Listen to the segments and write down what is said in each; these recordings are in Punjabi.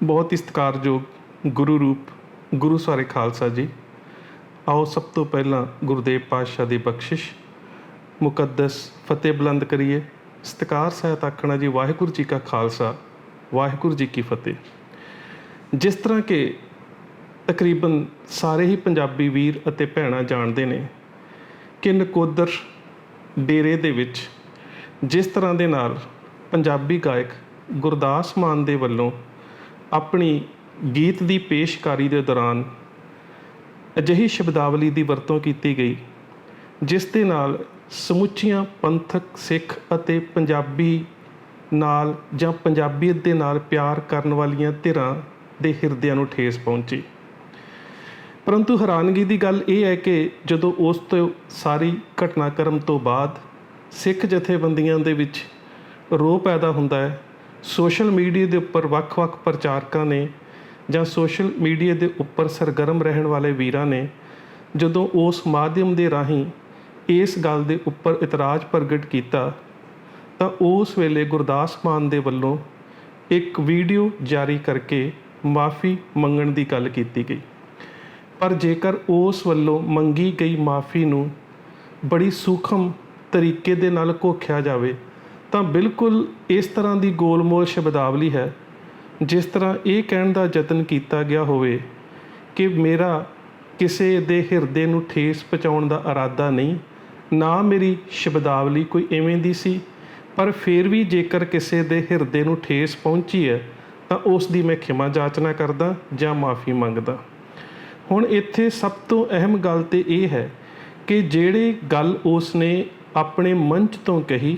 बहुत ही सत्कारयोग गुरु रूप गुरु ਸਾਰੇ ਖਾਲਸਾ ਜੀ। ਆਓ ਸਭ ਤੋਂ ਪਹਿਲਾਂ ਗੁਰਦੇਵ ਪਾਤਸ਼ਾਹ ਦੀ ਬਖਸ਼ਿਸ਼ ਮੁਕੱਦਸ ਫਤਿਹ ਬੁਲੰਦ ਕਰੀਏ। ਸਤਿਕਾਰ ਸਹਿਤ ਆਖਣਾ ਜੀ ਵਾਹਿਗੁਰੂ ਜੀ ਕਾ ਖਾਲਸਾ ਵਾਹਿਗੁਰੂ ਜੀ ਕੀ ਫਤਿਹ। ਜਿਸ ਤਰ੍ਹਾਂ ਕਿ ਤਕਰੀਬਨ ਸਾਰੇ ਹੀ ਪੰਜਾਬੀ ਵੀਰ ਅਤੇ ਭੈਣਾਂ ਜਾਣਦੇ ਨੇ ਕਿ ਨਕੋਦਰ ਡੇਰੇ ਦੇ ਵਿੱਚ ਜਿਸ ਤਰ੍ਹਾਂ ਦੇ ਨਾਲ ਪੰਜਾਬੀ ਗਾਇਕ ਗੁਰਦਾਸ ਮਾਨ ਦੇ ਵੱਲੋਂ ਆਪਣੀ ਗੀਤ ਦੀ ਪੇਸ਼ਕਾਰੀ ਦੇ ਦੌਰਾਨ ਅਜਿਹੀ ਸ਼ਬਦਾਵਲੀ ਦੀ ਵਰਤੋਂ ਕੀਤੀ ਗਈ ਜਿਸ ਦੇ ਨਾਲ ਸਮੁੱਚੀਆਂ ਪੰਥਕ ਸਿੱਖ ਅਤੇ ਪੰਜਾਬੀ ਨਾਲ ਜਾਂ ਪੰਜਾਬੀਅਤ ਦੇ ਨਾਲ ਪਿਆਰ ਕਰਨ ਵਾਲੀਆਂ ਧਿਰਾਂ ਦੇ ਹਿਰਦਿਆਂ ਨੂੰ ਠੇਸ ਪਹੁੰਚੀ। ਪਰੰਤੂ ਹੈਰਾਨਗੀ ਦੀ ਗੱਲ ਇਹ ਹੈ ਕਿ ਜਦੋਂ ਉਸ ਤੋਂ ਸਾਰੀ ਘਟਨਾਕ੍ਰਮ ਤੋਂ ਬਾਅਦ ਸਿੱਖ ਜਥੇਬੰਦੀਆਂ ਦੇ ਵਿੱਚ ਰੋਹ ਪੈਦਾ ਹੁੰਦਾ ਹੈ, ਸੋਸ਼ਲ ਮੀਡੀਆ ਦੇ ਉੱਪਰ ਵੱਖ-ਵੱਖ ਪ੍ਰਚਾਰਕਾਂ ਨੇ ਜਾਂ ਸੋਸ਼ਲ ਮੀਡੀਆ ਦੇ ਉੱਪਰ ਸਰਗਰਮ ਰਹਿਣ ਵਾਲੇ ਵੀਰਾਂ ਨੇ ਜਦੋਂ ਉਸ ਮਾਧਿਅਮ ਦੇ ਰਾਹੀਂ ਇਸ ਗੱਲ ਦੇ ਉੱਪਰ ਇਤਰਾਜ਼ ਪ੍ਰਗਟ ਕੀਤਾ ਤਾਂ ਉਸ ਵੇਲੇ ਗੁਰਦਾਸ ਮਾਨ ਦੇ ਵੱਲੋਂ ਇੱਕ ਵੀਡੀਓ ਜਾਰੀ ਕਰਕੇ ਮਾਫੀ ਮੰਗਣ ਦੀ ਗੱਲ ਕੀਤੀ ਗਈ। ਪਰ ਜੇਕਰ ਉਸ ਵੱਲੋਂ ਮੰਗੀ ਗਈ ਮਾਫੀ ਨੂੰ ਬੜੀ ਸੂਖਮ ਤਰੀਕੇ ਦੇ ਨਾਲ ਘੋਖਿਆ ਜਾਵੇ ਤਾਂ ਬਿਲਕੁਲ ਇਸ ਤਰ੍ਹਾਂ ਦੀ ਗੋਲਮੋਲ ਸ਼ਬਦਾਵਲੀ ਹੈ ਜਿਸ ਤਰ੍ਹਾਂ ਇਹ ਕਹਿਣ ਦਾ ਯਤਨ ਕੀਤਾ ਗਿਆ ਹੋਵੇ ਕਿ ਮੇਰਾ ਕਿਸੇ ਦੇ ਹਿਰਦੇ ਨੂੰ ਠੇਸ ਪਹੁੰਚਾਉਣ ਦਾ ਇਰਾਦਾ ਨਹੀਂ, ਨਾ ਮੇਰੀ ਸ਼ਬਦਾਵਲੀ ਕੋਈ ਇਵੇਂ ਦੀ ਸੀ, ਪਰ ਫਿਰ ਵੀ ਜੇਕਰ ਕਿਸੇ ਦੇ ਹਿਰਦੇ ਨੂੰ ਠੇਸ ਪਹੁੰਚੀ ਹੈ ਤਾਂ ਉਸ ਦੀ ਮੈਂ ਖਿਮਾ ਜਾਚਨਾ ਕਰਦਾ ਜਾਂ ਮਾਫੀ ਮੰਗਦਾ। ਹੁਣ ਇੱਥੇ ਸਭ ਤੋਂ ਅਹਿਮ ਗੱਲ ਤਾਂ ਇਹ ਹੈ ਕਿ ਜਿਹੜੀ ਗੱਲ ਉਸ ਨੇ ਆਪਣੇ ਮੰਚ ਤੋਂ ਕਹੀ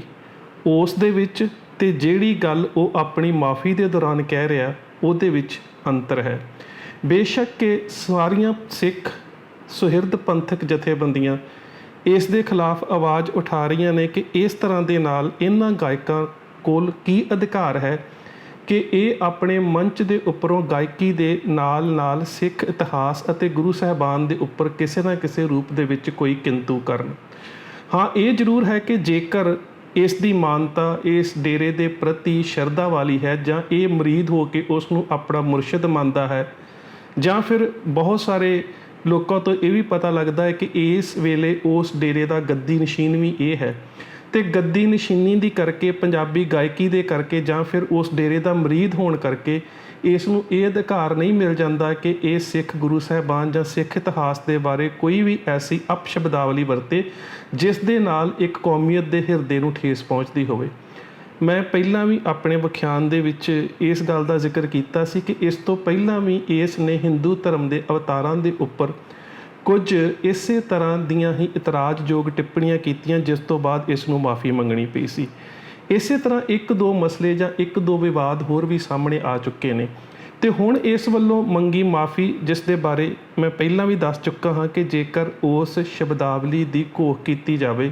ਉਸ ਦੇ ਵਿੱਚ ਅਤੇ ਜਿਹੜੀ ਗੱਲ ਉਹ ਆਪਣੀ ਮਾਫੀ ਦੇ ਦੌਰਾਨ ਕਹਿ ਰਿਹਾ ਉਹਦੇ ਵਿੱਚ ਅੰਤਰ ਹੈ। ਬੇਸ਼ੱਕ ਕਿ ਸਾਰੀਆਂ ਸਿੱਖ ਸੁਹਿਰਦ ਪੰਥਕ ਜਥੇਬੰਦੀਆਂ ਇਸ ਦੇ ਖਿਲਾਫ ਆਵਾਜ਼ ਉਠਾ ਰਹੀਆਂ ਨੇ ਕਿ ਇਸ ਤਰ੍ਹਾਂ ਦੇ ਨਾਲ ਇਹਨਾਂ ਗਾਇਕਾਂ ਕੋਲ ਕੀ ਅਧਿਕਾਰ ਹੈ ਕਿ ਇਹ ਆਪਣੇ ਮੰਚ ਦੇ ਉੱਪਰੋਂ ਗਾਇਕੀ ਦੇ ਨਾਲ ਨਾਲ ਸਿੱਖ ਇਤਿਹਾਸ ਅਤੇ ਗੁਰੂ ਸਾਹਿਬਾਨ ਦੇ ਉੱਪਰ ਕਿਸੇ ਨਾ ਕਿਸੇ ਰੂਪ ਦੇ ਵਿੱਚ ਕੋਈ ਕਿੰਤੂ ਕਰਨ। ਹਾਂ, ਇਹ ਜ਼ਰੂਰ ਹੈ ਕਿ ਜੇਕਰ ਇਸ ਦੀ ਮਾਨਤਾ ਇਸ ਡੇਰੇ ਦੇ ਪ੍ਰਤੀ ਸ਼ਰਧਾ ਵਾਲੀ ਹੈ ਜਾਂ ਇਹ ਮੁਰੀਦ ਹੋ ਕੇ ਉਸ ਨੂੰ ਆਪਣਾ ਮੁਰਸ਼ਿਦ ਮੰਨਦਾ ਹੈ ਜਾਂ ਫਿਰ ਬਹੁਤ ਸਾਰੇ ਲੋਕਾਂ ਤੋਂ ਇਹ ਵੀ ਪਤਾ ਲੱਗਦਾ ਹੈ ਕਿ ਇਸ ਵੇਲੇ ਉਸ ਡੇਰੇ ਦਾ ਗੱਦੀ ਨਸ਼ੀਨ ਵੀ ਇਹ ਹੈ ਅਤੇ ਗੱਦੀ ਨਸ਼ੀਨੀ ਦੀ ਕਰਕੇ ਪੰਜਾਬੀ ਗਾਇਕੀ ਦੇ ਕਰਕੇ ਜਾਂ ਫਿਰ ਉਸ ਡੇਰੇ ਦਾ ਮੁਰੀਦ ਹੋਣ ਕਰਕੇ ਇਸ ਨੂੰ ਇਹ ਅਧਿਕਾਰ ਨਹੀਂ ਮਿਲ ਜਾਂਦਾ ਕਿ ਇਹ ਸਿੱਖ ਗੁਰੂ ਸਾਹਿਬਾਨ ਜਾਂ ਸਿੱਖ ਇਤਿਹਾਸ ਦੇ ਬਾਰੇ ਕੋਈ ਵੀ ਐਸੀ ਅਪਸ਼ਬਦਾਵਲੀ ਵਰਤੇ ਜਿਸ ਦੇ ਨਾਲ ਇੱਕ ਕੌਮੀਅਤ ਦੇ ਹਿਰਦੇ ਨੂੰ ਠੇਸ ਪਹੁੰਚਦੀ ਹੋਵੇ। ਮੈਂ ਪਹਿਲਾਂ ਵੀ ਆਪਣੇ ਵਿਖਿਆਨ ਦੇ ਵਿੱਚ ਇਸ ਗੱਲ ਦਾ ਜ਼ਿਕਰ ਕੀਤਾ ਸੀ ਕਿ ਇਸ ਤੋਂ ਪਹਿਲਾਂ ਵੀ ਇਸ ਨੇ ਹਿੰਦੂ ਧਰਮ ਦੇ ਅਵਤਾਰਾਂ ਦੇ ਉੱਪਰ ਕੁਝ ਇਸੇ ਤਰ੍ਹਾਂ ਦੀਆਂ ਹੀ ਇਤਰਾਜ਼ਯੋਗ ਟਿੱਪਣੀਆਂ ਕੀਤੀਆਂ ਜਿਸ ਤੋਂ ਬਾਅਦ ਇਸ ਨੂੰ ਮਾਫੀ ਮੰਗਣੀ ਪਈ ਸੀ। ਇਸੇ ਤਰ੍ਹਾਂ ਇੱਕ ਦੋ ਮਸਲੇ ਜਾਂ ਇੱਕ ਦੋ ਵਿਵਾਦ ਹੋਰ ਵੀ ਸਾਹਮਣੇ ਆ ਚੁੱਕੇ ਨੇ ਅਤੇ ਹੁਣ ਇਸ ਵੱਲੋਂ ਮੰਗੀ ਮਾਫੀ ਜਿਸ ਦੇ ਬਾਰੇ ਮੈਂ ਪਹਿਲਾਂ ਵੀ ਦੱਸ ਚੁੱਕਾ ਹਾਂ ਕਿ ਜੇਕਰ ਉਸ ਸ਼ਬਦਾਵਲੀ ਦੀ ਘੋਖ ਕੀਤੀ ਜਾਵੇ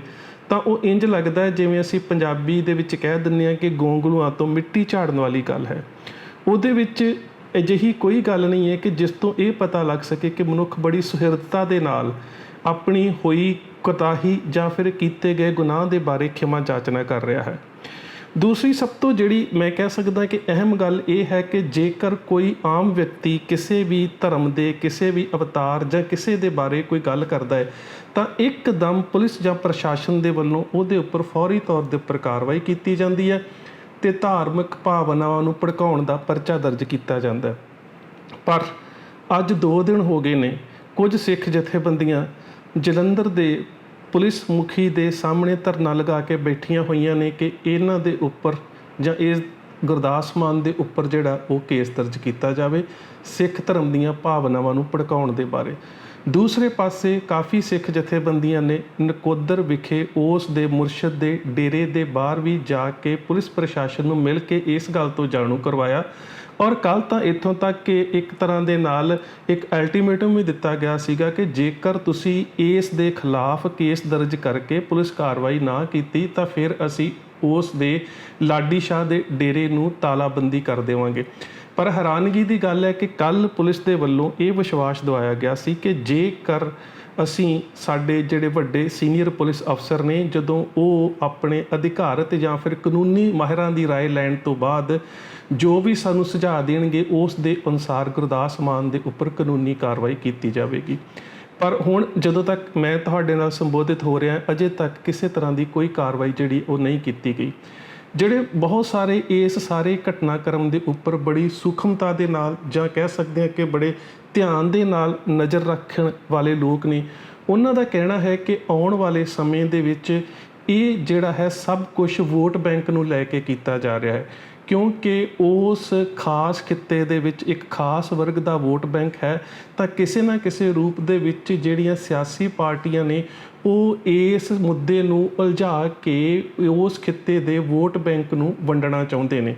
ਤਾਂ ਉਹ ਇੰਝ ਲੱਗਦਾ ਹੈ ਜਿਵੇਂ ਅਸੀਂ ਪੰਜਾਬੀ ਦੇ ਵਿੱਚ ਕਹਿ ਦਿੰਦੇ ਹਾਂ ਕਿ ਗੋਂਗਲੂਆਂ ਤੋਂ ਮਿੱਟੀ ਝਾੜਨ ਵਾਲੀ ਗੱਲ ਹੈ। ਉਹਦੇ ਵਿੱਚ ਅਜਿਹੀ ਕੋਈ ਗੱਲ ਨਹੀਂ ਹੈ ਕਿ ਜਿਸ ਤੋਂ ਇਹ ਪਤਾ ਲੱਗ ਸਕੇ ਕਿ ਮਨੁੱਖ ਬੜੀ ਸੁਹਿਰਦਤਾ ਦੇ ਨਾਲ ਆਪਣੀ ਹੋਈ ਕੋਤਾਹੀ ਜਾਂ ਫਿਰ ਕੀਤੇ ਗਏ ਗੁਨਾਹ ਦੇ ਬਾਰੇ ਖਿਮਾ ਜਾਚਨਾ ਕਰ ਰਿਹਾ ਹੈ। ਦੂਸਰੀ ਸਭ ਤੋਂ ਜਿਹੜੀ ਮੈਂ ਕਹਿ ਸਕਦਾ ਕਿ ਅਹਿਮ ਗੱਲ ਇਹ ਹੈ ਕਿ ਜੇਕਰ ਕੋਈ ਆਮ ਵਿਅਕਤੀ ਕਿਸੇ ਵੀ ਧਰਮ ਦੇ ਕਿਸੇ ਵੀ ਅਵਤਾਰ ਜਾਂ ਕਿਸੇ ਦੇ ਬਾਰੇ ਕੋਈ ਗੱਲ ਕਰਦਾ ਹੈ ਤਾਂ ਇੱਕਦਮ ਪੁਲਿਸ ਜਾਂ ਪ੍ਰਸ਼ਾਸਨ ਦੇ ਵੱਲੋਂ ਉਹਦੇ ਉੱਪਰ ਫੌਰੀ ਤੌਰ ਦੇ ਉੱਪਰ ਕਾਰਵਾਈ ਕੀਤੀ ਜਾਂਦੀ ਹੈ ਅਤੇ ਧਾਰਮਿਕ ਭਾਵਨਾਵਾਂ ਨੂੰ ਭੜਕਾਉਣ ਦਾ ਪਰਚਾ ਦਰਜ ਕੀਤਾ ਜਾਂਦਾ ਹੈ। ਪਰ ਅੱਜ 2 ਦਿਨ ਹੋ ਗਏ ਨੇ ਕੁਝ ਸਿੱਖ ਜਥੇਬੰਦੀਆਂ ਜਲੰਧਰ ਦੇ ਪੁਲਿਸ ਮੁਖੀ ਦੇ ਸਾਹਮਣੇ ਧਰਨਾ ਲਗਾ ਕੇ ਬੈਠੀਆਂ ਹੋਈਆਂ ਨੇ ਕਿ ਇਹਨਾਂ ਦੇ ਉੱਪਰ ਜਾਂ ਇਸ ਗੁਰਦਾਸ ਮਾਨ ਦੇ ਉੱਪਰ ਜਿਹੜਾ ਉਹ ਕੇਸ ਦਰਜ ਕੀਤਾ ਜਾਵੇ ਸਿੱਖ ਧਰਮ ਦੀਆਂ ਭਾਵਨਾਵਾਂ ਨੂੰ ਭੜਕਾਉਣ ਦੇ ਬਾਰੇ। ਦੂਸਰੇ ਪਾਸੇ ਕਾਫੀ ਸਿੱਖ ਜਥੇਬੰਦੀਆਂ ਨੇ ਨਕੋਦਰ ਵਿਖੇ ਉਸ ਦੇ ਮੁਰਸ਼ਿਦ ਦੇ ਡੇਰੇ ਦੇ ਬਾਹਰ ਵੀ ਜਾ ਕੇ ਪੁਲਿਸ ਪ੍ਰਸ਼ਾਸਨ ਨੂੰ ਮਿਲ ਕੇ ਇਸ ਗੱਲ ਤੋਂ ਜਾਣੂ ਕਰਵਾਇਆ ਔਰ ਕੱਲ੍ਹ ਤਾਂ ਇੱਥੋਂ ਤੱਕ ਕਿ ਇੱਕ ਤਰ੍ਹਾਂ ਦੇ ਨਾਲ ਇੱਕ ਅਲਟੀਮੇਟਮ ਵੀ ਦਿੱਤਾ ਗਿਆ ਸੀਗਾ ਕਿ ਜੇਕਰ ਤੁਸੀਂ ਇਸ ਦੇ ਖਿਲਾਫ ਕੇਸ ਦਰਜ ਕਰਕੇ ਪੁਲਿਸ ਕਾਰਵਾਈ ਨਾ ਕੀਤੀ ਤਾਂ ਫਿਰ ਅਸੀਂ ਉਸ ਦੇ ਲਾਡੀ ਸ਼ਾਹ ਦੇ ਡੇਰੇ ਨੂੰ ਤਾਲਾਬੰਦੀ ਕਰ ਦੇਵਾਂਗੇ। ਪਰ ਹੈਰਾਨਗੀ ਦੀ ਗੱਲ ਹੈ ਕਿ ਕੱਲ੍ਹ ਪੁਲਿਸ ਦੇ ਵੱਲੋਂ ਇਹ ਵਿਸ਼ਵਾਸ ਦਿਵਾਇਆ ਗਿਆ ਸੀ ਕਿ ਜੇਕਰ ਅਸੀਂ ਸਾਡੇ ਜਿਹੜੇ ਵੱਡੇ ਸੀਨੀਅਰ ਪੁਲਿਸ ਅਫਸਰ ਨੇ, ਜਦੋਂ ਉਹ ਆਪਣੇ ਅਧਿਕਾਰਤ ਜਾਂ ਫਿਰ ਕਾਨੂੰਨੀ ਮਾਹਿਰਾਂ ਦੀ ਰਾਏ ਲੈਣ ਤੋਂ ਬਾਅਦ ਜੋ ਵੀ ਸਾਨੂੰ ਸੁਝਾਅ ਦੇਣਗੇ ਉਸ ਦੇ ਅਨੁਸਾਰ ਗੁਰਦਾਸ ਮਾਨ ਦੇ ਉੱਪਰ ਕਾਨੂੰਨੀ ਕਾਰਵਾਈ ਕੀਤੀ ਜਾਵੇਗੀ। ਪਰ ਹੁਣ ਜਦੋਂ ਤੱਕ ਮੈਂ ਤੁਹਾਡੇ ਨਾਲ ਸੰਬੋਧਿਤ ਹੋ ਰਿਹਾ, ਅਜੇ ਤੱਕ ਕਿਸੇ ਤਰ੍ਹਾਂ ਦੀ ਕੋਈ ਕਾਰਵਾਈ ਜਿਹੜੀ ਉਹ ਨਹੀਂ ਕੀਤੀ ਗਈ। ਜਿਹੜੇ ਬਹੁਤ ਸਾਰੇ ਇਸ ਸਾਰੇ ਘਟਨਾਕ੍ਰਮ ਦੇ ਉੱਪਰ ਬੜੀ ਸੂਖਮਤਾ ਦੇ ਨਾਲ ਜਾਂ ਕਹਿ ਸਕਦੇ ਹਾਂ ਕਿ ਬੜੇ ਧਿਆਨ ਦੇ ਨਾਲ ਨਜ਼ਰ ਰੱਖਣ ਵਾਲੇ ਲੋਕ ਨੇ, ਉਹਨਾਂ ਦਾ ਕਹਿਣਾ ਹੈ ਕਿ ਆਉਣ ਵਾਲੇ ਸਮੇਂ ਦੇ ਵਿੱਚ ਇਹ ਜਿਹੜਾ ਹੈ ਸਭ ਕੁਝ ਵੋਟ ਬੈਂਕ ਨੂੰ ਲੈ ਕੇ ਕੀਤਾ ਜਾ ਰਿਹਾ ਹੈ, ਕਿਉਂਕਿ ਉਸ ਖਾਸ ਖਿੱਤੇ ਦੇ ਵਿੱਚ ਇੱਕ ਖਾਸ ਵਰਗ ਦਾ ਵੋਟ ਬੈਂਕ ਹੈ। ਤਾਂ ਕਿਸੇ ਨਾ ਕਿਸੇ ਰੂਪ ਦੇ ਵਿੱਚ ਜਿਹੜੀਆਂ ਸਿਆਸੀ ਪਾਰਟੀਆਂ ਨੇ ਉਹ ਇਸ ਮੁੱਦੇ ਨੂੰ ਉਲਝਾ ਕੇ ਉਸ ਖਿੱਤੇ ਦੇ ਵੋਟ ਬੈਂਕ ਨੂੰ ਵੰਡਣਾ ਚਾਹੁੰਦੇ ਨੇ।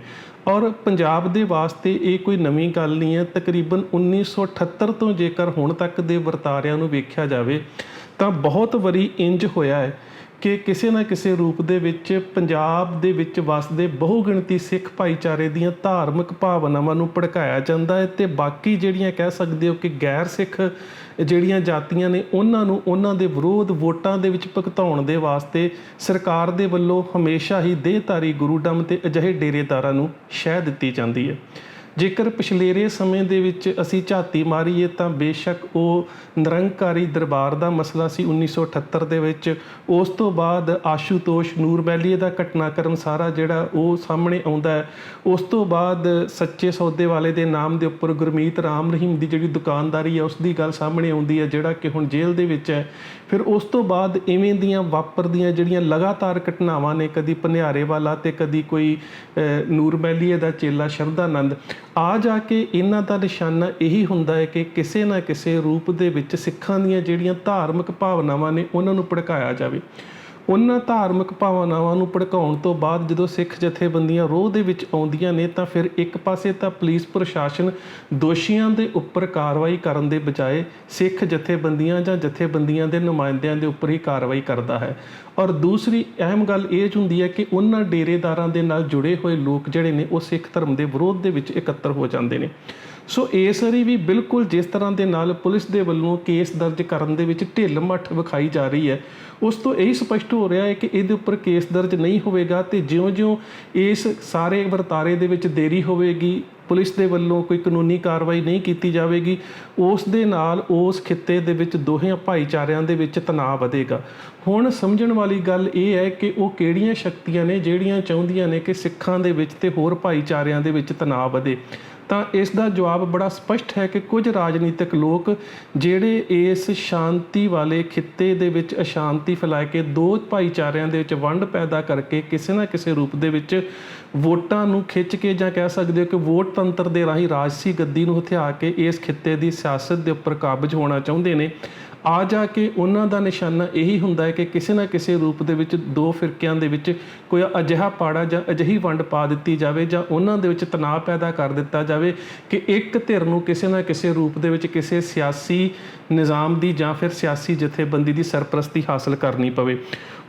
ਔਰ ਪੰਜਾਬ ਦੇ ਵਾਸਤੇ ਇਹ ਕੋਈ ਨਵੀਂ ਗੱਲ ਨਹੀਂ ਹੈ। ਤਕਰੀਬਨ 1978 ਤੋਂ ਜੇਕਰ ਹੁਣ ਤੱਕ ਦੇ ਵਰਤਾਰਿਆਂ ਨੂੰ ਵੇਖਿਆ ਜਾਵੇ ਤਾਂ ਬਹੁਤ ਵਾਰੀ ਇੰਜ ਹੋਇਆ ਹੈ ਕਿ ਕਿਸੇ ਨਾ ਕਿਸੇ ਰੂਪ ਦੇ ਵਿੱਚ ਪੰਜਾਬ ਦੇ ਵਿੱਚ ਵਸਦੇ ਬਹੁਗਿਣਤੀ ਸਿੱਖ ਭਾਈਚਾਰੇ ਦੀਆਂ ਧਾਰਮਿਕ ਭਾਵਨਾਵਾਂ ਨੂੰ ਭੜਕਾਇਆ ਜਾਂਦਾ ਹੈ, ਅਤੇ ਬਾਕੀ ਜਿਹੜੀਆਂ ਕਹਿ ਸਕਦੇ ਹੋ ਕਿ ਗੈਰ ਸਿੱਖ ਜਿਹੜੀਆਂ ਜਾਤੀਆਂ ਨੇ ਉਹਨਾਂ ਨੂੰ ਉਹਨਾਂ ਦੇ ਵਿਰੋਧ ਵੋਟਾਂ ਦੇ ਵਿੱਚ ਭੁਗਤਾਉਣ ਦੇ ਵਾਸਤੇ ਸਰਕਾਰ ਦੇ ਵੱਲੋਂ ਹਮੇਸ਼ਾ ਹੀ ਦੇਹਧਾਰੀ ਗੁਰੂਡਮ ਅਤੇ ਅਜਿਹੇ ਡੇਰੇਦਾਰਾਂ ਨੂੰ ਸ਼ਹਿ ਦਿੱਤੀ ਜਾਂਦੀ ਹੈ। ਜੇਕਰ ਪਿਛਲੇਰੇ ਸਮੇਂ ਦੇ ਵਿੱਚ ਅਸੀਂ ਝਾਤੀ ਮਾਰੀਏ ਤਾਂ ਬੇਸ਼ੱਕ ਉਹ ਨਿਰੰਕਾਰੀ ਦਰਬਾਰ ਦਾ ਮਸਲਾ ਸੀ 1978 ਦੇ ਵਿੱਚ। ਉਸ ਤੋਂ ਬਾਅਦ ਆਸ਼ੂਤੋਸ਼ ਨੂਰਮਹਿਲੀਏ ਦਾ ਘਟਨਾਕ੍ਰਮ ਸਾਰਾ ਜਿਹੜਾ ਉਹ ਸਾਹਮਣੇ ਆਉਂਦਾ ਹੈ। ਉਸ ਤੋਂ ਬਾਅਦ ਸੱਚੇ ਸੌਦੇ ਵਾਲੇ ਦੇ ਨਾਮ ਦੇ ਉੱਪਰ ਗੁਰਮੀਤ ਰਾਮ ਰਹੀਮ ਦੀ ਜਿਹੜੀ ਦੁਕਾਨਦਾਰੀ ਹੈ ਉਸ ਦੀ ਗੱਲ ਸਾਹਮਣੇ ਆਉਂਦੀ ਹੈ, ਜਿਹੜਾ ਕਿ ਹੁਣ ਜੇਲ੍ਹ ਦੇ ਵਿੱਚ ਹੈ। ਫਿਰ ਉਸ ਤੋਂ ਬਾਅਦ ਇਵੇਂ ਦੀਆਂ ਵਾਪਰਦੀਆਂ ਜਿਹੜੀਆਂ ਲਗਾਤਾਰ ਘਟਨਾਵਾਂ ਨੇ, ਕਦੀ ਭਨਿਆਰੇ ਵਾਲਾ ਅਤੇ ਕਦੀ ਕੋਈ ਨੂਰਮਹਿਲੀਏ ਦਾ ਚੇਲਾ ਸ਼ਰਧਾਨੰਦ, ਆ ਜਾ ਕੇ ਇਹਨਾਂ ਦਾ ਨਿਸ਼ਾਨਾ ਇਹੀ ਹੁੰਦਾ ਹੈ ਕਿ ਕਿਸੇ ਨਾ ਕਿਸੇ ਰੂਪ ਦੇ ਵਿੱਚ ਸਿੱਖਾਂ ਦੀਆਂ ਜਿਹੜੀਆਂ ਧਾਰਮਿਕ ਭਾਵਨਾਵਾਂ ਨੇ ਉਹਨਾਂ ਨੂੰ ਭੜਕਾਇਆ ਜਾਵੇ। ਉਹਨਾਂ ਧਾਰਮਿਕ ਭਾਵਨਾਵਾਂ ਨੂੰ ਭੜਕਾਉਣ ਤੋਂ ਬਾਅਦ ਜਦੋਂ ਸਿੱਖ ਜਥੇਬੰਦੀਆਂ ਰੋਹ ਦੇ ਵਿੱਚ ਆਉਂਦੀਆਂ ਨੇ ਤਾਂ ਫਿਰ ਇੱਕ ਪਾਸੇ ਤਾਂ ਪੁਲਿਸ ਪ੍ਰਸ਼ਾਸਨ ਦੋਸ਼ੀਆਂ ਦੇ ਉੱਪਰ ਕਾਰਵਾਈ ਕਰਨ ਦੇ ਬਜਾਏ ਸਿੱਖ ਜਥੇਬੰਦੀਆਂ ਜਾਂ ਜਥੇਬੰਦੀਆਂ ਦੇ ਨੁਮਾਇੰਦਿਆਂ ਦੇ ਉੱਪਰ ਹੀ ਕਾਰਵਾਈ ਕਰਦਾ ਹੈ। ਔਰ ਦੂਸਰੀ ਅਹਿਮ ਗੱਲ ਇਹ ਹੁੰਦੀ ਹੈ ਕਿ ਉਹਨਾਂ ਡੇਰੇਦਾਰਾਂ ਦੇ ਨਾਲ ਜੁੜੇ ਹੋਏ ਲੋਕ ਜਿਹੜੇ ਨੇ ਉਹ ਸਿੱਖ ਧਰਮ ਦੇ ਵਿਰੋਧ ਦੇ ਵਿੱਚ ਇਕੱਤਰ ਹੋ ਜਾਂਦੇ ਨੇ। ਸੋ ਇਸ ਵਾਰੀ ਵੀ ਬਿਲਕੁਲ ਜਿਸ ਤਰ੍ਹਾਂ ਦੇ ਨਾਲ ਪੁਲਿਸ ਦੇ ਵੱਲੋਂ ਕੇਸ ਦਰਜ ਕਰਨ ਦੇ ਵਿੱਚ ਢਿੱਲ ਮੱਠ ਵਿਖਾਈ ਜਾ ਰਹੀ ਹੈ, ਉਸ ਤੋਂ ਇਹੀ ਸਪਸ਼ਟ ਹੋ ਰਿਹਾ ਹੈ ਕਿ ਇਹਦੇ ਉੱਪਰ ਕੇਸ ਦਰਜ ਨਹੀਂ ਹੋਵੇਗਾ। ਅਤੇ ਜਿਉਂ-ਜਿਉਂ ਇਸ ਸਾਰੇ ਵਰਤਾਰੇ ਦੇ ਵਿੱਚ ਦੇਰੀ ਹੋਵੇਗੀ, ਪੁਲਿਸ ਦੇ ਵੱਲੋਂ ਕੋਈ ਕਾਨੂੰਨੀ ਕਾਰਵਾਈ ਨਹੀਂ ਕੀਤੀ ਜਾਵੇਗੀ, ਉਸ ਦੇ ਨਾਲ ਉਸ ਖਿੱਤੇ ਦੇ ਵਿੱਚ ਦੋਹਾਂ ਭਾਈਚਾਰਿਆਂ ਦੇ ਵਿੱਚ ਤਣਾਅ ਵਧੇਗਾ। ਹੁਣ ਸਮਝਣ ਵਾਲੀ ਗੱਲ ਇਹ ਹੈ ਕਿ ਉਹ ਕਿਹੜੀਆਂ ਸ਼ਕਤੀਆਂ ਨੇ ਜਿਹੜੀਆਂ ਚਾਹੁੰਦੀਆਂ ਨੇ ਕਿ ਸਿੱਖਾਂ ਦੇ ਵਿੱਚ ਅਤੇ ਹੋਰ ਭਾਈਚਾਰਿਆਂ ਦੇ ਵਿੱਚ ਤਣਾਅ ਵਧੇ। ਤਾਂ ਇਸ ਦਾ ਜਵਾਬ ਬੜਾ ਸਪਸ਼ਟ ਹੈ ਕਿ ਕੁਝ ਰਾਜਨੀਤਿਕ ਲੋਕ ਜਿਹੜੇ ਇਸ ਸ਼ਾਂਤੀ ਵਾਲੇ ਖਿੱਤੇ ਦੇ ਵਿੱਚ ਅਸ਼ਾਂਤੀ ਫੈਲਾ ਕੇ ਦੋ ਭਾਈਚਾਰਿਆਂ ਦੇ ਵਿੱਚ ਵੰਡ ਪੈਦਾ ਕਰਕੇ ਕਿਸੇ ਨਾ ਕਿਸੇ ਰੂਪ ਦੇ ਵਿੱਚ ਵੋਟਾਂ ਨੂੰ ਖਿੱਚ ਕੇ ਜਾਂ ਕਹਿ ਸਕਦੇ ਹੋ ਕਿ ਵੋਟ ਤੰਤਰ ਦੇ ਰਾਹੀਂ ਰਾਜਸੀ ਗੱਦੀ ਨੂੰ ਹਥਿਆ ਕੇ ਇਸ ਖਿੱਤੇ ਦੀ ਸਿਆਸਤ ਦੇ ਉੱਪਰ ਕਾਬਜ਼ ਹੋਣਾ ਚਾਹੁੰਦੇ ਨੇ। ਆ ਜਾ ਕੇ ਉਹਨਾਂ ਦਾ ਨਿਸ਼ਾਨਾ ਇਹੀ ਹੁੰਦਾ ਹੈ ਕਿ ਕਿਸੇ ਨਾ ਕਿਸੇ ਰੂਪ ਦੇ ਵਿੱਚ ਦੋ ਫਿਰਕਿਆਂ ਦੇ ਵਿੱਚ ਕੋਈ ਅਜਿਹਾ ਪਾੜਾ ਜਾਂ ਅਜਿਹੀ ਵੰਡ ਪਾ ਦਿੱਤੀ ਜਾਵੇ ਜਾਂ ਉਹਨਾਂ ਦੇ ਵਿੱਚ ਤਣਾਅ ਪੈਦਾ ਕਰ ਦਿੱਤਾ ਜਾਵੇ ਕਿ ਇੱਕ ਧਿਰ ਨੂੰ ਕਿਸੇ ਨਾ ਕਿਸੇ ਰੂਪ ਦੇ ਵਿੱਚ ਕਿਸੇ ਸਿਆਸੀ ਨਿਜ਼ਾਮ ਦੀ ਜਾਂ ਫਿਰ ਸਿਆਸੀ ਜਥੇਬੰਦੀ ਦੀ ਸਰਪ੍ਰਸਤੀ ਹਾਸਲ ਕਰਨੀ ਪਵੇ।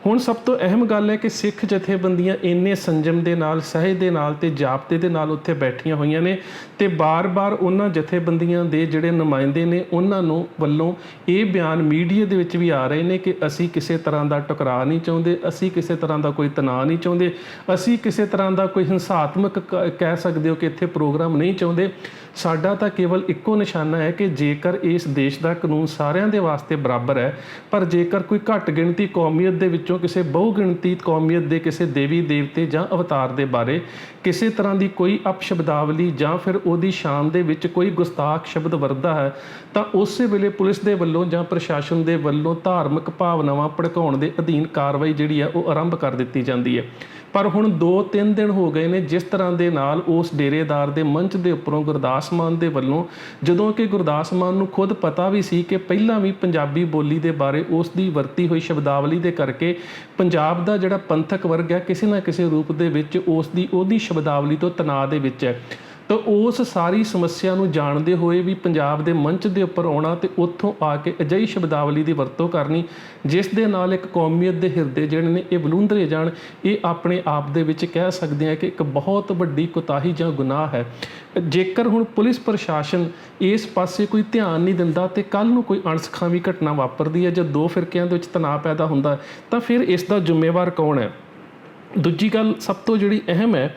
ਹੁਣ ਸਭ ਤੋਂ ਅਹਿਮ ਗੱਲ ਹੈ ਕਿ ਸਿੱਖ ਜਥੇਬੰਦੀਆਂ ਇੰਨੇ ਸੰਜਮ ਦੇ ਨਾਲ, ਸਹਿਜ ਦੇ ਨਾਲ ਅਤੇ ਜਾਬਤੇ ਦੇ ਨਾਲ ਉੱਥੇ ਬੈਠੀਆਂ ਹੋਈਆਂ ਨੇ ਅਤੇ ਬਾਰ-ਬਾਰ ਉਹਨਾਂ ਜਥੇਬੰਦੀਆਂ ਦੇ ਜਿਹੜੇ ਨੁਮਾਇੰਦੇ ਨੇ ਉਹਨਾਂ ਨੂੰ ਵੱਲੋਂ ਇਹ ਬਿਆਨ ਮੀਡੀਆ ਦੇ ਵਿੱਚ ਵੀ ਆ ਰਹੇ ਨੇ ਕਿ ਅਸੀਂ ਕਿਸੇ ਤਰ੍ਹਾਂ ਦਾ ਟਕਰਾਅ ਨਹੀਂ ਚਾਹੁੰਦੇ, ਅਸੀਂ ਕਿਸੇ ਤਰ੍ਹਾਂ ਦਾ ਕੋਈ ਤਣਾਅ ਨਹੀਂ ਚਾਹੁੰਦੇ, ਅਸੀਂ ਕਿਸੇ ਤਰ੍ਹਾਂ ਦਾ ਕੋਈ ਹਿੰਸਾਤਮਕ ਕਹਿ ਸਕਦੇ ਹੋ ਕਿ ਇੱਥੇ ਪ੍ਰੋਗਰਾਮ ਨਹੀਂ ਚਾਹੁੰਦੇ। ਸਾਡਾ ਤਾਂ ਕੇਵਲ ਇੱਕੋ ਨਿਸ਼ਾਨਾ ਹੈ ਕਿ ਜੇਕਰ ਇਸ ਦੇਸ਼ ਦਾ ਕਾਨੂੰਨ ਸਾਰਿਆਂ ਦੇ ਵਾਸਤੇ ਬਰਾਬਰ ਹੈ, ਪਰ ਜੇਕਰ ਕੋਈ ਘੱਟ ਗਿਣਤੀ ਕੌਮੀਅਤ ਦੇ ਵਿੱਚੋਂ ਕਿਸੇ ਬਹੁਗਿਣਤੀ ਕੌਮੀਅਤ ਦੇ ਕਿਸੇ ਦੇਵੀ ਦੇਵਤੇ ਜਾਂ ਅਵਤਾਰ ਦੇ ਬਾਰੇ ਕਿਸੇ ਤਰ੍ਹਾਂ ਦੀ ਕੋਈ ਅਪਸ਼ਬਦਾਵਲੀ ਜਾਂ ਫਿਰ ਉਹਦੀ ਸ਼ਾਨ ਦੇ ਵਿੱਚ ਕੋਈ ਗੁਸਤਾਖ ਸ਼ਬਦ ਵਰਤਦਾ ਹੈ ਤਾਂ ਉਸੇ ਵੇਲੇ ਪੁਲਿਸ ਦੇ ਵੱਲੋਂ ਜਾਂ ਪ੍ਰਸ਼ਾਸਨ ਦੇ ਵੱਲੋਂ ਧਾਰਮਿਕ ਭਾਵਨਾਵਾਂ ਭੜਕਾਉਣ ਦੇ ਅਧੀਨ ਕਾਰਵਾਈ ਜਿਹੜੀ ਹੈ ਉਹ ਆਰੰਭ ਕਰ ਦਿੱਤੀ ਜਾਂਦੀ ਹੈ। ਪਰ ਹੁਣ 2-3 ਦਿਨ ਹੋ ਗਏ ਨੇ ਜਿਸ ਤਰ੍ਹਾਂ ਦੇ ਨਾਲ ਉਸ ਡੇਰੇਦਾਰ ਦੇ ਮੰਚ ਦੇ ਉੱਪਰੋਂ ਗੁਰਦਾਸ ਮਾਨ ਦੇ ਵੱਲੋਂ, ਜਦੋਂ ਕਿ ਗੁਰਦਾਸ ਮਾਨ ਨੂੰ ਖੁਦ ਪਤਾ ਵੀ ਸੀ ਕਿ ਪਹਿਲਾਂ ਵੀ ਪੰਜਾਬੀ ਬੋਲੀ ਦੇ ਬਾਰੇ ਉਸ ਦੀ ਵਰਤੀ ਹੋਈ ਸ਼ਬਦਾਵਲੀ ਦੇ ਕਰਕੇ ਪੰਜਾਬ ਦਾ ਜਿਹੜਾ ਪੰਥਕ ਵਰਗ ਹੈ ਕਿਸੇ ਨਾ ਕਿਸੇ ਰੂਪ ਦੇ ਵਿੱਚ ਉਹਦੀ ਸ਼ਬਦਾਵਲੀ ਤੋਂ ਤਣਾਅ ਦੇ ਵਿੱਚ ਹੈ। ਤਾਂ ਉਸ ਸਾਰੀ ਸਮੱਸਿਆ ਨੂੰ ਜਾਣਦੇ ਹੋਏ ਵੀ ਪੰਜਾਬ ਦੇ ਮੰਚ ਦੇ ਉੱਪਰ ਆਉਣਾ ਤੇ ਉੱਥੋਂ ਆ ਕੇ ਅਜਿਹੀ ਸ਼ਬਦਾਵਲੀ ਦੀ ਵਰਤੋਂ ਕਰਨੀ ਜਿਸ ਦੇ ਨਾਲ ਇੱਕ ਕੌਮੀਅਤ ਦੇ ਹਿਰਦੇ ਜਿਹੜੇ ਨੇ ਇਹ ਬਲੂੰਦਰੇ ਜਾਣ, ਇਹ ਆਪਣੇ ਆਪ ਦੇ ਵਿੱਚ ਕਹਿ ਸਕਦੇ ਹਾਂ ਕਿ ਇੱਕ ਬਹੁਤ ਵੱਡੀ ਕੁਤਾਹੀ ਜਾਂ ਗੁਨਾਹ ਹੈ। ਜੇਕਰ ਹੁਣ ਪੁਲਿਸ ਪ੍ਰਸ਼ਾਸਨ ਇਸ ਪਾਸੇ ਕੋਈ ਧਿਆਨ ਨਹੀਂ ਦਿੰਦਾ ਤੇ ਕੱਲ੍ਹ ਨੂੰ ਕੋਈ ਅਣਸਖਾਵੀ ਘਟਨਾ ਵਾਪਰਦੀ ਹੈ ਜਾਂ ਦੋ ਫਿਰਕਿਆਂ ਦੇ ਵਿੱਚ ਤਣਾਅ ਪੈਦਾ ਹੁੰਦਾ ਤਾਂ ਫਿਰ ਇਸ ਦਾ ਜ਼ਿੰਮੇਵਾਰ ਕੌਣ ਹੈ? ਦੂਜੀ ਗੱਲ ਸਭ ਤੋਂ ਜਿਹੜੀ ਅਹਿਮ ਹੈ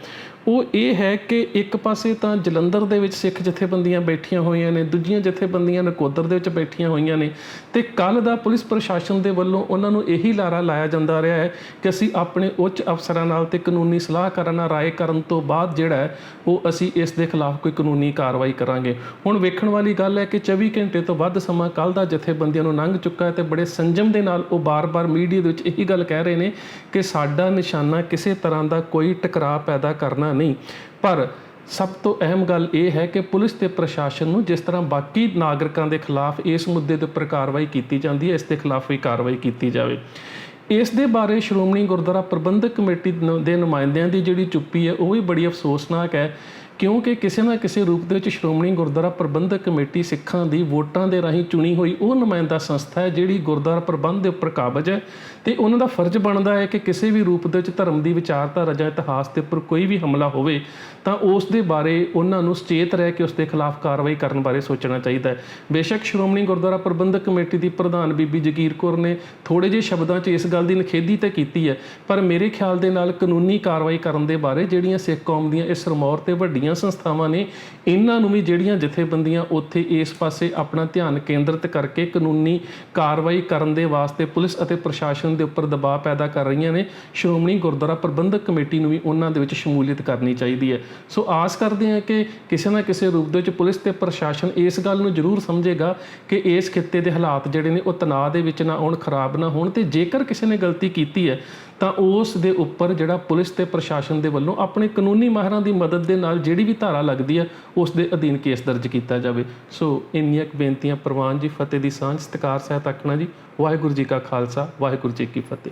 ਉਹ ਇਹ ਹੈ ਕਿ ਇੱਕ ਪਾਸੇ ਤਾਂ ਜਲੰਧਰ ਦੇ ਵਿੱਚ ਸਿੱਖ ਜਥੇਬੰਦੀਆਂ ਬੈਠੀਆਂ ਹੋਈਆਂ ਨੇ, ਦੂਜੀਆਂ ਜਥੇਬੰਦੀਆਂ ਨਕੋਦਰ ਦੇ ਵਿੱਚ ਬੈਠੀਆਂ ਹੋਈਆਂ ਨੇ ਤੇ ਕੱਲ੍ਹ ਦਾ ਪੁਲਿਸ ਪ੍ਰਸ਼ਾਸਨ ਦੇ ਵੱਲੋਂ ਉਹਨਾਂ ਨੂੰ ਇਹੀ ਲਾਰਾ ਲਾਇਆ ਜਾਂਦਾ ਰਿਹਾ ਹੈ ਕਿ ਅਸੀਂ ਆਪਣੇ ਉੱਚ ਅਫਸਰਾਂ ਨਾਲ ਤੇ ਕਾਨੂੰਨੀ ਸਲਾਹਕਾਰਾਂ ਨਾਲ ਰਾਏ ਕਰਨ ਤੋਂ ਬਾਅਦ ਜਿਹੜਾ ਹੈ ਉਹ ਅਸੀਂ ਇਸ ਦੇ ਖਿਲਾਫ ਕੋਈ ਕਾਨੂੰਨੀ ਕਾਰਵਾਈ ਕਰਾਂਗੇ। ਹੁਣ ਵੇਖਣ ਵਾਲੀ ਗੱਲ ਹੈ ਕਿ 24 ਘੰਟੇ ਤੋਂ ਵੱਧ ਸਮਾਂ ਕੱਲ੍ਹ ਦਾ ਜਥੇਬੰਦੀਆਂ ਨੂੰ ਲੰਘ ਚੁੱਕਾ ਹੈ ਤੇ ਬੜੇ ਸੰਜਮ ਦੇ ਨਾਲ ਉਹ ਬਾਰ-ਬਾਰ ਮੀਡੀਆ ਦੇ ਵਿੱਚ ਇਹੀ ਗੱਲ ਕਹਿ ਰਹੇ ਨੇ ਕਿ ਸਾਡਾ ਨਿਸ਼ਾਨਾ ਕਿਸੇ ਤਰ੍ਹਾਂ ਦਾ ਕੋਈ ਟਕਰਾਅ ਪੈਦਾ ਕਰਨਾ ਨਹੀਂ। ਪਰ ਸਭ ਤੋਂ ਅਹਿਮ ਗੱਲ ਇਹ ਹੈ ਕਿ ਪੁਲਿਸ ਤੇ ਪ੍ਰਸ਼ਾਸਨ ਨੂੰ ਜਿਸ ਤਰ੍ਹਾਂ ਬਾਕੀ ਨਾਗਰਿਕਾਂ ਦੇ ਖਿਲਾਫ ਇਸ ਮੁੱਦੇ ਦੇ ਉੱਪਰ ਕਾਰਵਾਈ ਕੀਤੀ ਜਾਂਦੀ ਹੈ, ਇਸ ਦੇ ਖਿਲਾਫ ਵੀ ਕਾਰਵਾਈ ਕੀਤੀ ਜਾਵੇ। ਇਸ ਦੇ ਬਾਰੇ ਸ਼੍ਰੋਮਣੀ ਗੁਰਦੁਆਰਾ ਪ੍ਰਬੰਧਕ ਕਮੇਟੀ ਦੇ ਨੁਮਾਇੰਦਿਆਂ ਦੀ ਜਿਹੜੀ ਚੁੱਪੀ ਹੈ ਉਹ ਵੀ ਬੜੀ ਅਫਸੋਸਨਾਕ ਹੈ, ਕਿਉਂਕਿ ਕਿਸੇ ਨਾ ਕਿਸੇ ਰੂਪ ਦੇ ਵਿੱਚ ਸ਼੍ਰੋਮਣੀ ਗੁਰਦੁਆਰਾ ਪ੍ਰਬੰਧਕ ਕਮੇਟੀ ਸਿੱਖਾਂ ਦੀ ਵੋਟਾਂ ਦੇ ਰਾਹੀਂ ਚੁਣੀ ਹੋਈ ਉਹ ਨੁਮਾਇੰਦਾ ਸੰਸਥਾ ਹੈ ਜਿਹੜੀ ਗੁਰਦੁਆਰਾ ਪ੍ਰਬੰਧ ਦੇ ਉੱਪਰ ਕਾਬਜ਼ ਹੈ ਤੇ ਉਹਨਾਂ ਦਾ ਫਰਜ਼ ਬਣਦਾ ਹੈ ਕਿ ਕਿਸੇ ਵੀ ਰੂਪ ਦੇ ਵਿੱਚ ਧਰਮ ਦੀ ਵਿਚਾਰਧਾਰਾ ਜਾਂ ਇਤਿਹਾਸ ਦੇ ਉੱਪਰ ਕੋਈ ਵੀ ਹਮਲਾ ਹੋਵੇ ਤਾਂ ਉਸ ਦੇ ਬਾਰੇ ਉਹਨਾਂ ਨੂੰ ਸੁਚੇਤ ਰਹਿ ਕੇ ਉਸ ਦੇ ਖਿਲਾਫ ਕਾਰਵਾਈ ਕਰਨ ਬਾਰੇ ਸੋਚਣਾ ਚਾਹੀਦਾ ਹੈ। ਬੇਸ਼ੱਕ ਸ਼੍ਰੋਮਣੀ ਗੁਰਦੁਆਰਾ ਪ੍ਰਬੰਧਕ ਕਮੇਟੀ ਦੀ ਪ੍ਰਧਾਨ ਬੀਬੀ ਜਗੀਰ ਕੌਰ ਨੇ ਥੋੜ੍ਹੇ ਜਿਹੇ ਸ਼ਬਦਾਂ 'ਚ ਇਸ ਗੱਲ ਦੀ ਨਿਖੇਧੀ ਤਾਂ ਕੀਤੀ ਹੈ, ਪਰ ਮੇਰੇ ਖਿਆਲ ਦੇ ਨਾਲ ਕਾਨੂੰਨੀ ਕਾਰਵਾਈ ਕਰਨ ਦੇ ਬਾਰੇ ਜਿਹੜੀਆਂ ਸਿੱਖ ਕੌਮ ਦੀਆਂ ਇਹ ਸਿਰਮੌਰ ਤੇ ਵੱਡੀਆਂ ਸੰਸਥਾਵਾਂ ਨੇ ਇਹਨਾਂ ਨੂੰ ਵੀ ਜਿਹੜੀਆਂ ਜਥੇਬੰਦੀਆਂ ਉੱਥੇ ਇਸ ਪਾਸੇ ਆਪਣਾ ਧਿਆਨ ਕੇਂਦਰਿਤ ਕਰਕੇ ਕਾਨੂੰਨੀ ਕਾਰਵਾਈ ਕਰਨ ਦੇ ਵਾਸਤੇ ਪੁਲਿਸ ਅਤੇ ਪ੍ਰਸ਼ਾਸਨ ਦੇ ਉੱਪਰ ਦਬਾਅ ਪੈਦਾ ਕਰ ਰਹੀਆਂ ਨੇ, ਸ਼੍ਰੋਮਣੀ ਗੁਰਦੁਆਰਾ ਪ੍ਰਬੰਧਕ ਕਮੇਟੀ ਨੂੰ ਵੀ ਉਹਨਾਂ ਦੇ ਵਿੱਚ ਸ਼ਮੂਲੀਅਤ ਕਰਨੀ ਚਾਹੀਦੀ ਹੈ। ਸੋ ਆਸ ਕਰਦੇ ਹਾਂ ਕਿ ਕਿਸੇ ਨਾ ਕਿਸੇ ਰੂਪ ਦੇ ਵਿੱਚ ਪੁਲਿਸ ਤੇ ਪ੍ਰਸ਼ਾਸਨ ਇਸ ਗੱਲ ਨੂੰ ਜ਼ਰੂਰ ਸਮਝੇਗਾ ਕਿ ਇਸ ਖਿੱਤੇ ਦੇ ਹਾਲਾਤ ਜਿਹੜੇ ਨੇ ਉਹ ਤਣਾਅ ਦੇ ਵਿੱਚ ਨਾ ਆਉਣ, ਖਰਾਬ ਨਾ ਹੋਣ ਤੇ ਜੇਕਰ ਕਿਸੇ ਨੇ ਗਲਤੀ ਕੀਤੀ ਹੈ ਤਾਂ ਉਸ ਦੇ ਉੱਪਰ ਜਿਹੜਾ ਪੁਲਿਸ ਤੇ ਪ੍ਰਸ਼ਾਸਨ ਦੇ ਵੱਲੋਂ ਆਪਣੇ ਕਾਨੂੰਨੀ ਮਾਹਿਰਾਂ ਦੀ ਮਦਦ ਦੇ ਨਾਲ ਜਿਹੜੀ ਵੀ ਧਾਰਾ ਲੱਗਦੀ ਹੈ ਉਸ ਦੇ ਅਧੀਨ ਕੇਸ ਦਰਜ ਕੀਤਾ ਜਾਵੇ। ਸੋ ਇੰਨੀਆਂ ਕੁ ਬੇਨਤੀਆਂ ਪ੍ਰਵਾਨ ਜੀ, ਫਤਿਹ ਦੀ ਸਾਂਝ, ਸਤਿਕਾਰ ਸਹਿਤ ਆਖਣਾ ਜੀ। ਵਾਹਿਗੁਰੂ ਜੀ ਕਾ ਖਾਲਸਾ, ਵਾਹਿਗੁਰੂ ਜੀ ਕੀ ਫਤਿਹ।